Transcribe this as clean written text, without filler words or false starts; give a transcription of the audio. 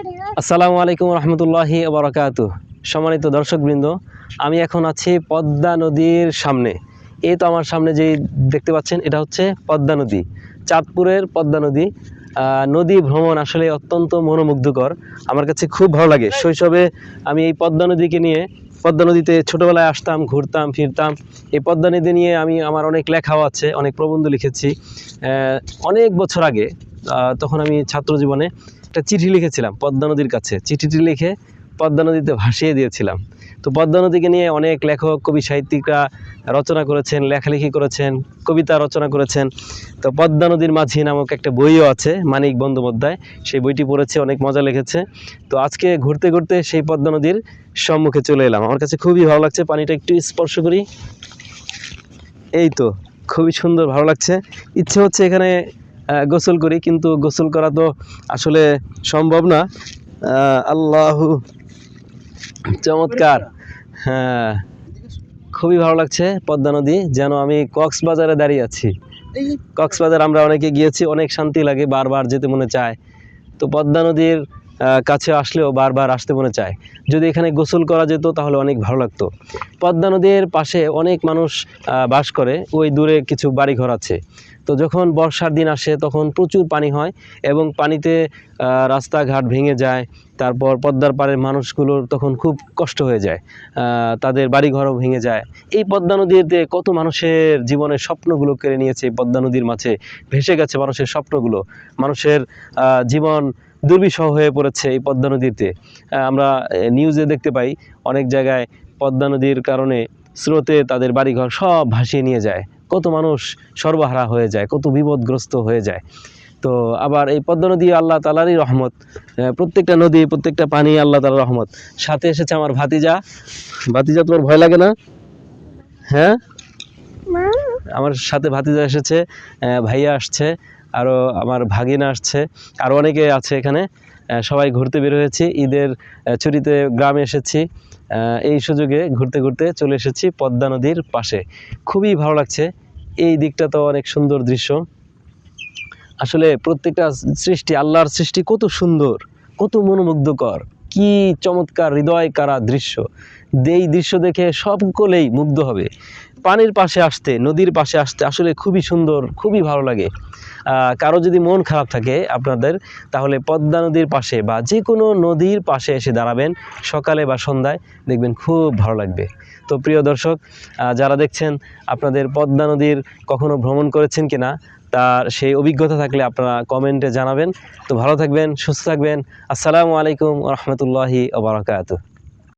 আসসালামু আলাইকুম রহমতুল্লাহি ওয়া বারাকাতুহু। সম্মানিত দর্শকবৃন্দ, আমি এখন আছি পদ্মা নদীর সামনে। এই তো আমার সামনে যেই দেখতে পাচ্ছেন, এটা হচ্ছে পদ্মা নদী, চাঁদপুরের পদ্মা নদী। নদী ভ্রমণ আসলে অত্যন্ত মনোমুগ্ধকর, আমার কাছে খুব ভালো লাগে। শৈশবে আমি এই পদ্মা নদীকে নিয়ে, পদ্মা নদীতে ছোটোবেলায় আসতাম, ঘুরতাম ফিরতাম। এই পদ্মা নদী নিয়ে আমি আমার অনেক লেখাও আছে, অনেক প্রবন্ধ লিখেছি অনেক বছর আগে। তখন আমি ছাত্র জীবনে একটা চিঠি লিখেছিলাম পদ্মা নদীর কাছে, চিঠিটি লিখে পদ্মা নদীতে ভাসিয়ে দিয়েছিলাম। তো পদ্মা নদীকে নিয়ে অনেক লেখক, কবি, সাহিত্যিকরা রচনা করেছেন, লেখালেখি করেছেন, কবিতা রচনা করেছেন। তো পদ্মা নদীর মাঝি নামক একটা বইও আছে, মানিক বন্দ্যোপাধ্যায়, সেই বইটি পড়েছে, অনেক মজা লেগেছে। তো আজকে ঘুরতে ঘুরতে সেই পদ্মা নদীর সম্মুখে চলে এলাম। আমার কাছে খুবই ভালো লাগছে, পানিটা একটু স্পর্শ করি। এই তো খুবই সুন্দর, ভালো লাগছে। ইচ্ছে হচ্ছে এখানে গোসল করি, কিন্তু গোসল করা তো আসলে সম্ভব না। আল্লাহু চমৎকার। হ্যাঁ, খুবই ভালো লাগছে পদ্মা নদী, যেন আমি কক্সবাজারে দাঁড়িয়ে আছি। কক্সবাজার আমরা অনেকে গিয়েছি, অনেক শান্তি লাগে, বারবার যেতে মনে চায়। তো পদ্মা নদীর কাছে আসলেও বারবার আসতে মনে চায়। যদি এখানে গোসল করা যেত তাহলে অনেক ভালো লাগতো। পদ্মা নদীর পাশে অনেক মানুষ বাস করে, ওই দূরে কিছু বাড়িঘর আছে। তো যখন বর্ষার দিন আসে তখন প্রচুর পানি হয় এবং পানিতে রাস্তাঘাট ভেঙে যায়। তারপর পদ্মার পাড়ের মানুষগুলোর তখন খুব কষ্ট হয়ে যায়, তাদের বাড়িঘরও ভেঙে যায়। এই পদ্মা নদীতে কত মানুষের জীবনের স্বপ্নগুলো কেড়ে নিয়েছে। এই পদ্মা নদীর মাঝে ভেসে গেছে মানুষের স্বপ্নগুলো, মানুষের জীবন দুর্বিষহ হয়ে পড়েছে এই পদ্মা নদীতে। আমরা নিউজে দেখতে পাই অনেক জায়গায় পদ্মা নদীর কারণে স্রোতে তাদের বাড়িঘর সব ভাসিয়ে নিয়ে যায়, কত মানুষ সর্বহারা হয়ে যায়, কত বিপদগ্রস্ত হয়ে যায়। তো আবার এই পদ্মা নদী আল্লাহ তাআলারই রহমত। প্রত্যেকটা নদী, প্রত্যেকটা পানি আল্লাহ তাআলার রহমত। সাথে এসেছে আমার ভাতিজা। ভাতিজা, তোমার ভয় লাগে না? হ্যাঁ, আমার সাথে ভাতিজা এসেছে, ভাইয়া আসছে, আরও আমার ভাগিনা আসছে, আরও অনেকে আছে এখানে। সবাই ঘুরতে বের হয়েছি, ঈদের ছুটিতে গ্রামে এসেছি। এই সুযোগে ঘুরতে ঘুরতে চলে এসেছি পদ্মা নদীর পাশে। খুবই ভালো লাগছে, এই দিকটা তো অনেক সুন্দর দৃশ্য। আসলে প্রত্যেকটা সৃষ্টি, আল্লাহর সৃষ্টি কত সুন্দর, কত মনোমুগ্ধকর, কি চমৎকার হৃদয় কারা দৃশ্য। এই দৃশ্য দেখে সকলেই মুগ্ধ হবে। পানির পাশে আসতে, নদীর পাশে আসতে আসলে খুবই সুন্দর, খুবই ভালো লাগে। কারো যদি মন খারাপ থাকে আপনাদের, তাহলে পদ্মা নদীর পাশে বা যে কোনো নদীর পাশে এসে দাঁড়াবেন সকালে বা সন্ধ্যায়, দেখবেন খুব ভালো লাগবে। তো প্রিয় দর্শক, যারা দেখছেন, আপনাদের পদ্মা নদীর কখনো ভ্রমণ করেছেন কিনা, তার সেই অভিজ্ঞতা থাকলে আপনারা কমেন্টে জানাবেন। তো ভালো থাকবেন, সুস্থ থাকবেন। আসসালামু আলাইকুম ওয়া রাহমাতুল্লাহি ওয়া বারাকাতুহু।